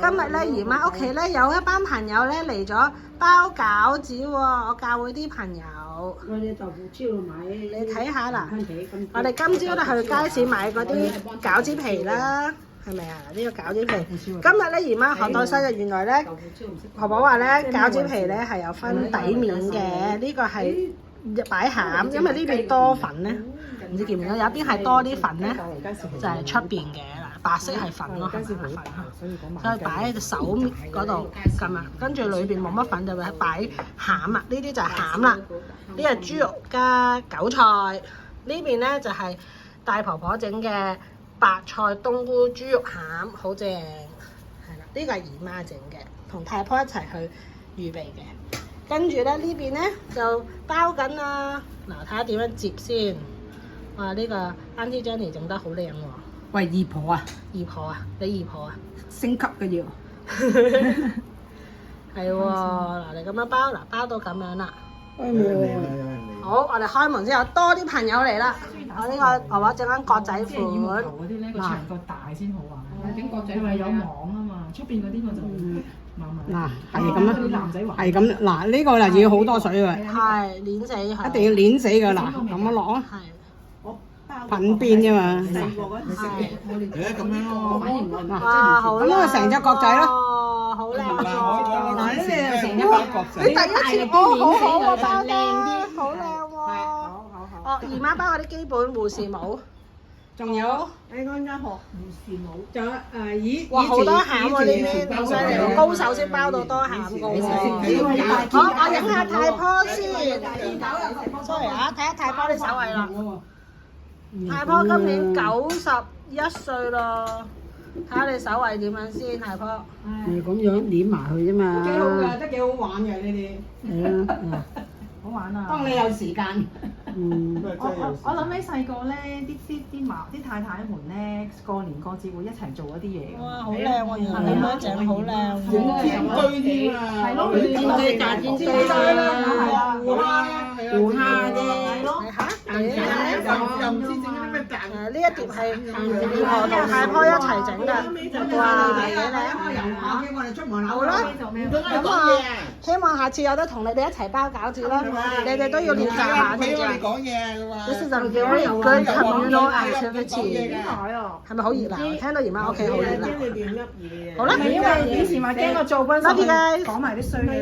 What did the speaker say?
今日咧姨媽屋企咧有一班朋友咧嚟咗包餃子喎，我教會啲朋友。我哋豆腐超買，你睇下啦，我哋今朝都去街市買嗰啲餃子皮啦，係咪啊？呢個餃子皮，今日咧姨媽學到新嘅，原來咧婆婆話咧餃子皮咧係有分底面嘅，呢個係擺餡，因為呢邊多粉咧，唔知見唔見到有邊係多啲粉咧，就係出邊嘅嗱，白色係粉咯，係咪粉啊？所以擺喺隻手嗰度咁啊，跟住裏邊冇乜粉就會擺餡啊，呢啲就係餡啦。呢係豬肉加韭菜，呢邊咧就係大婆婆整嘅白菜冬菇豬肉餡，好正，係啦。呢個係姨媽整嘅，同太婆一齊去預備嘅。跟住咧呢邊咧就包緊啦，嗱睇下點樣接先。哇！呢個 Auntie Jenny 整得好靚喎。喂，姨婆啊，姨婆啊，你姨婆啊？升級嘅要。係喎，嗱你咁樣包，嗱包到咁樣啦。好，我哋開門之後多啲朋友嚟啦。我呢個婆婆整緊角仔款。嗰啲咧個長角大先好玩，整角仔因為有網啊嘛，出邊嗰啲我就慢慢。嗱，係咁啦，男仔玩係咁。嗱，呢個嗱要好多水㗎，係攣死佢。一定要攣死㗎嗱，咁樣落啊，係。粉邊啫嘛。係。咁樣咯，哇，好靚。咁啊，成隻角仔咯。哦，好靚喎。嗱，呢啲成隻角仔。你第一次哦，好好啊，包得好靚喎。哦，姨媽包嗰啲基本護士帽。仲有你嗰間學護士帽，仲有哇，好多餡喎呢邊，好犀利喎，高手先包到多餡㗎喎。好，我影下太婆先。sorry 啊，睇下太婆啲手藝啦。太婆今年91歲咯，睇下你手藝點樣先，太婆。咁樣攣埋佢啫嘛。幾好㗎，都幾好玩嘅呢啲。係啊，好玩啊！當你有時間。我諗起細個咧，啲太太們咧過年過節會一齊做一啲嘢。哇，好靚喎！原來咁樣整好靚。煎堆添啊！係咯，煎堆炸煎堆啦，胡蝦啫。又唔知整啲咩蛋。呢一碟係我同太婆一齊整㗎。哇，幾靚！好啦，咁啊，希望下次有得同你哋一齊包餃子啦。你哋都要練習下先㗎。This is a very good communal activity。係咪好熱鬧？聽到姨媽屋企好熱鬧。好啦，因為以前話驚我做嗰陣時講埋啲衰嘢。